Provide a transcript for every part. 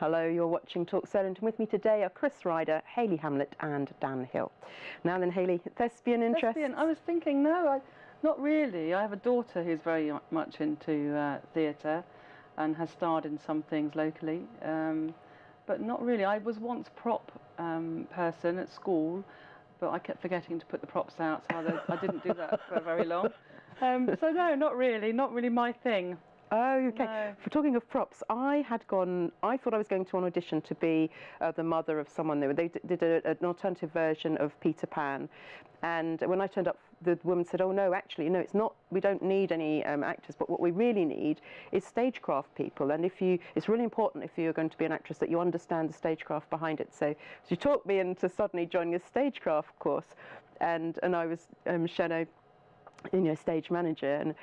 Hello, you're watching Talk Solent, and with me today are Chris Ryder, Hayley Hamlett and Dan Hill. Now then, Hayley, thespian interest? Thespian, I was thinking, no, not really. I have a daughter who's very much into theatre and has starred in some things locally, but not really. I was once prop person at school, but I kept forgetting to put the props out, so I didn't do that for very long. So no, not really my thing. Oh, okay. No. For talking of props, I thought I was going to an audition to be the mother of someone. They did an alternative version of Peter Pan. And when I turned up, the woman said, oh, no, actually, no, it's not. We don't need any actors, but what we really need is stagecraft people. And it's really important if you're going to be an actress that you understand the stagecraft behind it. So she talked me into suddenly joining a stagecraft course. And I was Shan, stage manager.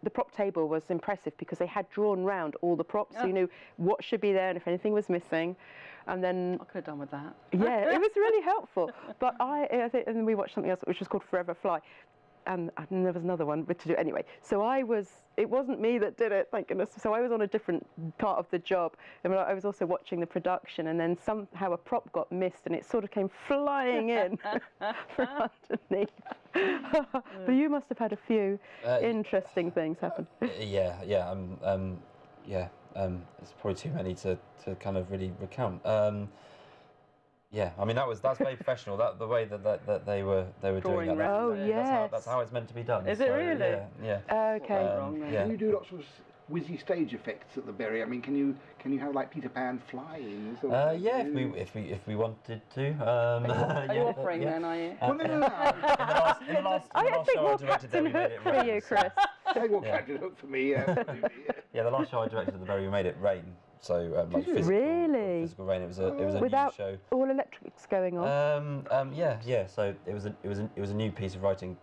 The prop table was impressive because they had drawn round all the props, so you knew what should be there and if anything was missing. And then I could have done with that. Yeah, it was really helpful. But I think, and then we watched something else which was called Forever Fly, and there was another one to do anyway. So it wasn't me that did it, thank goodness. So I was on a different part of the job, and I was also watching the production, and then somehow a prop got missed, and it sort of came flying in from underneath. But you must have had a few interesting things happen. It's probably too many to kind of really recount. Yeah, I mean that's very professional. The way that they were doing that. Oh yes, that's how it's meant to be done. Is it really? Yeah. Okay. Can you do lots of whizzy stage effects at the Berry? I mean, can you have like Peter Pan flying? Yeah, if we wanted to. Are you offering then? Are you? Well, no. In the last show I directed, Captain Hook for you, Chris. Say more Captain Hook for me. Yeah, the last show I directed at the Berry, we made it rain. So like physical rain. It was a Without new show. All electrics going on. Yeah. So it was a new piece of writing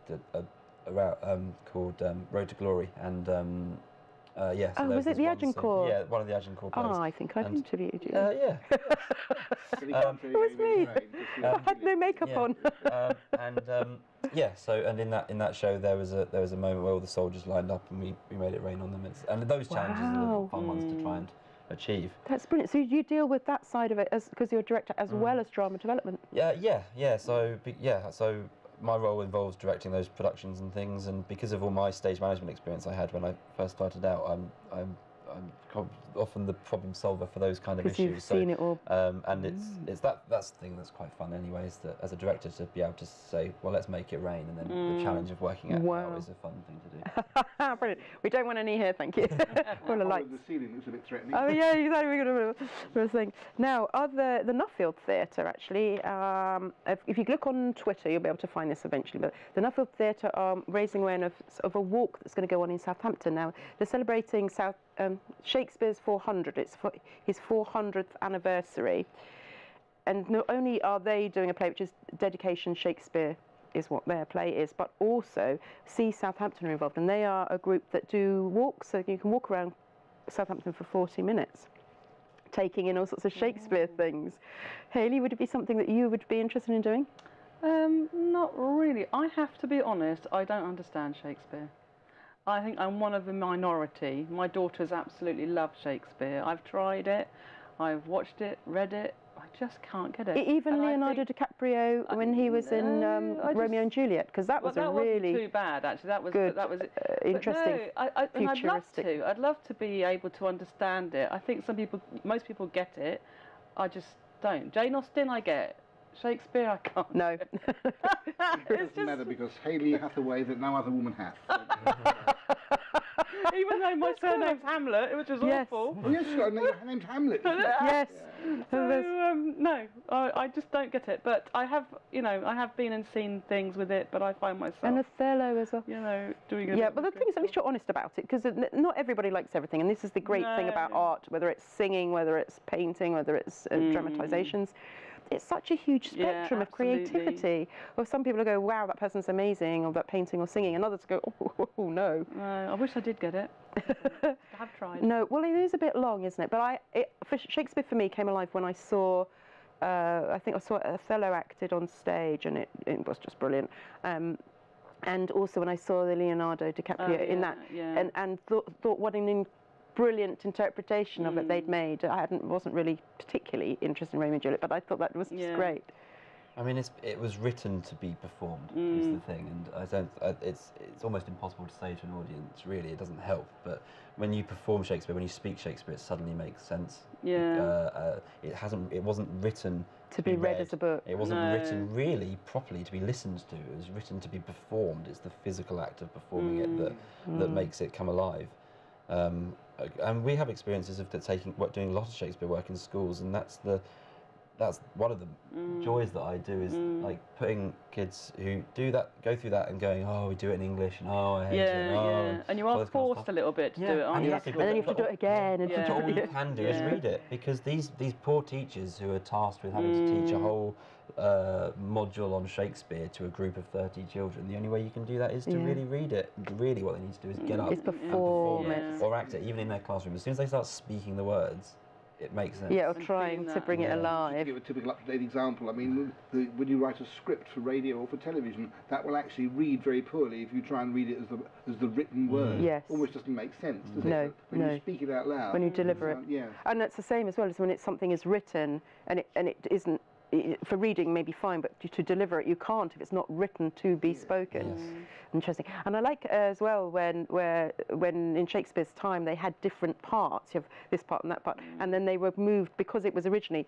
called Road to Glory, and So was it the Agincourt? Yeah, one of the Agincourt plays. Oh, I think I've interviewed you. Yeah. It was me. I had no makeup on. So in that show there was a moment where all the soldiers lined up and we made it rain on them, and those challenges are the fun ones to try and achieve. That's brilliant. So you deal with that side of it because you're a director as well as drama development. So my role involves directing those productions and things, and because of all my stage management experience I had when I first started out, I'm often the problem solver for those kind of issues. You've seen it all. And it's that's the thing that's quite fun anyway, is that as a director to be able to say, well, let's make it rain, and then the challenge of working it out is a fun thing to do. Brilliant. We don't want any here, thank you. All the lights. The ceiling looks a bit threatening. Oh yeah, exactly. We're going to thing. Now, the Nuffield Theatre actually, if you look on Twitter, you'll be able to find this eventually. But the Nuffield Theatre are raising awareness of a walk that's going to go on in Southampton. Now, they're celebrating Shakespeare's 400. It's for his 400th anniversary, and not only are they doing a play which is Dedication Shakespeare is what their play is, but also See Southampton are involved, and they are a group that do walks, so you can walk around Southampton for 40 minutes taking in all sorts of Shakespeare things. Hayley, would it be something that you would be interested in doing? Not really. I have to be honest, I don't understand Shakespeare. I think I'm one of the minority. My daughters absolutely love Shakespeare. I've tried it, I've watched it, read it. I just can't get it. Even Leonardo DiCaprio when he was in Romeo and Juliet, because that was a really wasn't too bad actually. That was interesting. And I'd love to. I'd love to be able to understand it. I think most people get it. I just don't. Jane Austen, I get. Shakespeare, I can't. No. It doesn't matter because Hayley hath a way that no other woman hath. Even though my surname's Hamlet, which is awful. Oh yes, her name's Hamlet. Yes. So no, I just don't get it. But I have been and seen things with it. But I find myself and Othello as well. Doing it. Yeah, but the thing is, at least you're honest about it, because not everybody likes everything, and this is the great thing about art, whether it's singing, whether it's painting, whether it's dramatizations. It's such a huge spectrum of creativity. Or some people go, wow, that person's amazing, or that painting or singing, and others go, oh no. I wish I did get it. I have tried. No, well, it is a bit long, isn't it? But Shakespeare for me came alive when I saw, I think I saw Othello acted on stage, and it was just brilliant. And also when I saw the Leonardo DiCaprio in that, and thought what an brilliant interpretation of it they'd made. I wasn't really particularly interested in Romeo and Juliet, but I thought that was just great. I mean, it was written to be performed, is the thing, and it's almost impossible to say to an audience, really, it doesn't help, but when you perform Shakespeare, when you speak Shakespeare, it suddenly makes sense. It wasn't written to be read as a book. It wasn't written really properly to be listened to. It was written to be performed. It's the physical act of performing it that makes it come alive. And we have experiences of doing a lot of Shakespeare work in schools, and that's one of the joys that I do, is like putting kids who go through that and going, oh, we do it in English, and oh, I hate it. And you are forced a little bit to do it, aren't you? And then you have to do it again. And all you can do is read it, because these poor teachers who are tasked with having to teach a whole module on Shakespeare to a group of 30 children, the only way you can do that is to really read it. Really what they need to do is get up and perform it, or act it, even in their classroom. As soon as they start speaking the words, it makes sense. Yeah, or trying to bring it alive. To give a typical up-to-date example, I mean, when you write a script for radio or for television, that will actually read very poorly if you try and read it as the written word. Yes. Almost doesn't make sense, does it? No, When you speak it out loud. When you deliver it. Yeah. And that's the same as well, as when something is written and it isn't, for reading maybe fine, but to deliver it you can't if it's not written to be spoken. Yes. Interesting. And I like as well when in Shakespeare's time they had different parts. You have this part and that part, and then they were moved, because it was originally,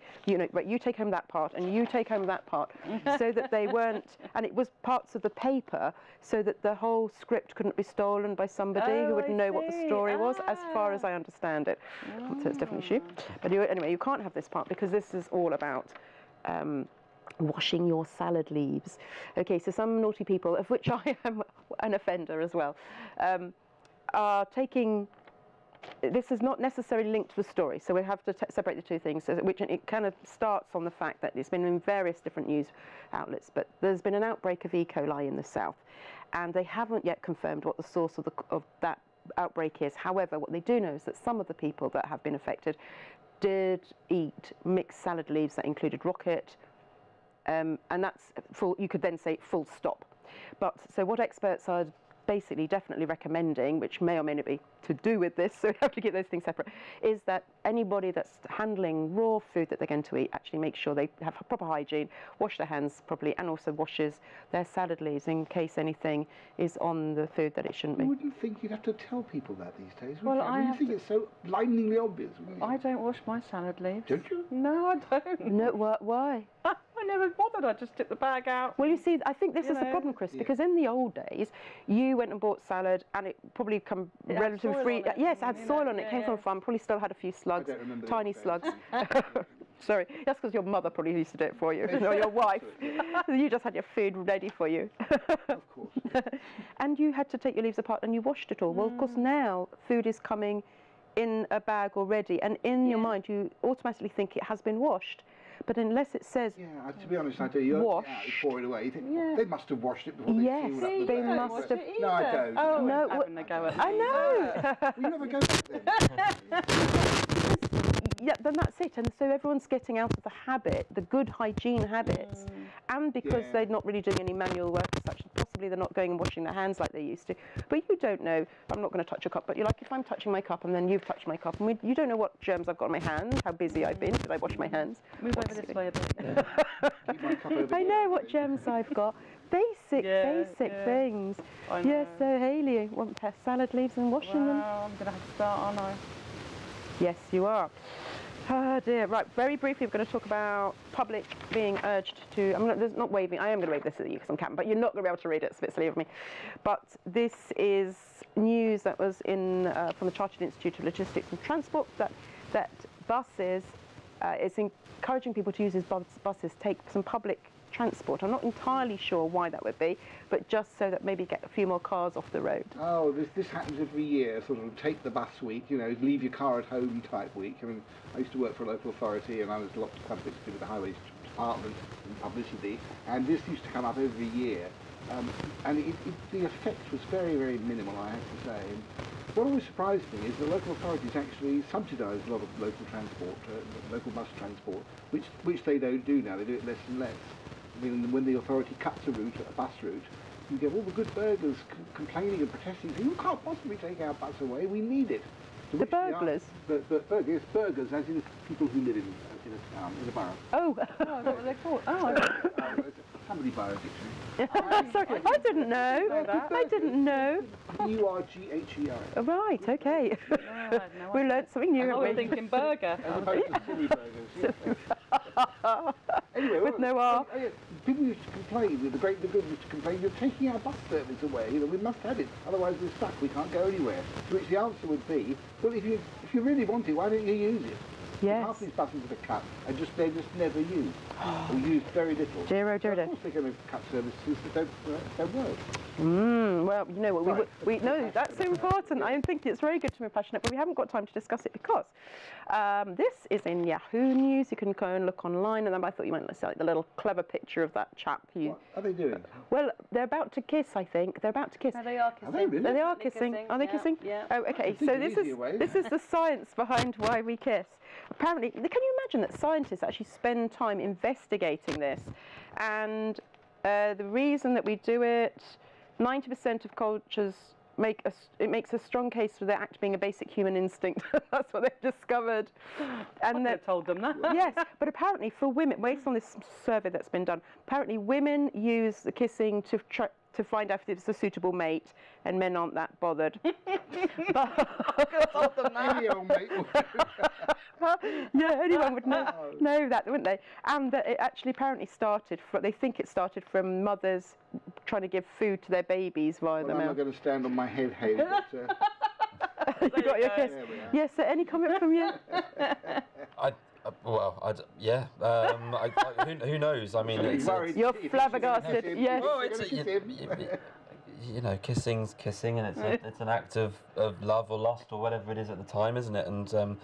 right, you take home that part and you take home that part, so that they weren't, and it was parts of the paper, so that the whole script couldn't be stolen by somebody who wouldn't know what the story was, as far as I understand it. So it's definitely true. But anyway, you can't have this part, because this is all about washing your salad leaves. Okay, so some naughty people, of which I am an offender as well, are taking. This is not necessarily linked to the story, so we have to separate the two things. So which it kind of starts on the fact that it's been in various different news outlets, but there's been an outbreak of E. coli in the south, and they haven't yet confirmed what the source of that outbreak is. However, what they do know is that some of the people that have been affected did eat mixed salad leaves that included rocket, and that's full. You could then say full stop. But so what experts are basically definitely recommending, which may or may not be to do with this, so we have to keep those things separate, is that anybody that's handling raw food that they're going to eat actually make sure they have proper hygiene, wash their hands properly, and also washes their salad leaves in case anything is on the food that it shouldn't be. You wouldn't think you'd have to tell people that these days, would Well, you? I mean, you think it's so blindingly obvious, wouldn't you? I don't wash my salad leaves. Don't you? No, I don't. No, why? I never bothered. I just took the bag out. Well, you see, I think this is the problem, Chris, Yeah. because in the old days, you went and bought salad, and it probably come It had relatively soil free. on it, Yes, it had you soil know, on it. yeah, Came from a yeah. farm. Probably still had a few slugs, don't remember tiny those slugs. days. Sorry, that's because your mother probably used to do it for you, or your wife. You just had your food ready for you. Of course. And you had to take your leaves apart and you washed it all. Well, of course, now food is coming in a bag already, and in your mind you automatically think it has been washed. But unless it says Yeah, to be honest, I do. You open it out, you pour it away. You think, they must have washed it before they Yes, sealed up the they bag. must have. No, I don't. Oh, No, having a go at I me. know. You never go back then. Yeah, then that's it. And so everyone's getting out of the habit, the good hygiene habits. And because Yeah. they're not really doing any manual work as such, possibly they're not going and washing their hands like they used to. But you don't know, I'm not going to touch a cup, but you're like, if I'm touching my cup and then you've touched my cup, and you don't know what germs I've got on my hands, how busy I've been, did I wash my hands? Move over this way a bit. Keep my cup over I here, know what please. germs I've got. Basic Yeah, things. I Yes, know. so Hayley, want her salad leaves and washing them? Well, I'm going to have to start, aren't I? Yes, you are. Oh dear. Right, very briefly, we're going to talk about public being urged to. There's not waving. I am going to wave this at you because I'm camping, but you're not going to be able to read it. It's a bit silly of me. But this is news that was in from the Chartered Institute of Logistics and Transport that buses. It's encouraging people to use these buses, take some public transport. I'm not entirely sure why that would be, but just so that maybe get a few more cars off the road. Oh, this happens every year, sort of take the bus week, leave your car at home type week. I mean, I used to work for a local authority and I was lots of companies to do with the highways department and publicity, and this used to come up every year. And the effect was very, very minimal, I have to say. And what always surprised me is that local authorities actually subsidise a lot of local transport, local bus transport, which they don't do now. They do it less and less. I mean, when the authority cuts a route, a bus route, you get all the good burgers complaining and protesting, saying, you can't possibly take our bus away, we need it. So The which they are- burglars? Burgers, as in people who live in a town, in a borough. Oh, Oh, what are they called? Oh, Somebody borough dictionary. sorry, I didn't know. I didn't know. Burgher. Right, okay. no, I had no We idea. learnt something new, I was haven't we? thinking burger. As opposed to silly burgers. Yeah. Anyway, With no R. People used to complain, the good used to complain, you're taking our bus service away, we must have it, otherwise we're stuck, we can't go anywhere. To which the answer would be, well, if you really want it, why don't you use it? Yes. Half these buses that are cut, they're just never used, or used very little. Dear, oh dear, Of dear. course they're going to cut services that don't work. Well, you know what, Right. we know that's important. I think it's very good to be passionate, but we haven't got time to discuss it because this is in Yahoo News. You can go and look online, and then I thought you might like the little clever picture of that chap. What are they doing? Well, they're about to kiss, I think. They're about to kiss. No, they are kissing. Are they really? They are They're kissing. Are they yeah, kissing? Yeah. Oh, okay. think So an easier way. this is the science behind why we kiss. Apparently, can you imagine that scientists actually spend time investigating this? And the reason that we do it, 90% of cultures makes a strong case for the act being a basic human instinct. That's what they've discovered. I And could have told them that. yes, but apparently for women, based on this survey that's been done, apparently women use the kissing to find out if it's a suitable mate, and men aren't that bothered. Any old mate will do. Yeah, anyone would know that, wouldn't they? And that it actually apparently started, they think it started from mothers trying to give food to their babies via the Well, I'm not mouth. going to stand on my head, Hayley, but, You got your go. kiss. there we are. Yes, any comment from you? Who knows? I mean, it's, Worried You're if you flabbergasted, kiss him, yes. well, you're it's gonna kiss him. you know, kissing's kissing, and it's an act of love or lust or whatever it is at the time, isn't it? And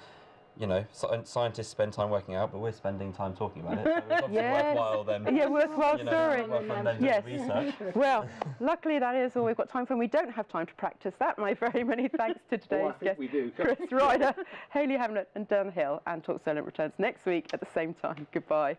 you know, scientists spend time working out, but we're spending time talking about it. So it's obviously Yes. worthwhile then. Yeah, worthwhile You know, story. worth them then doing Yes. research. Well, luckily that is all we've got time for, and we don't have time to practice that. My very many thanks to Oh, today's I think guests, we do. Chris Ryder, Hayley Hamlett and Dan Hill, and Talk Solent returns next week at the same time. Goodbye.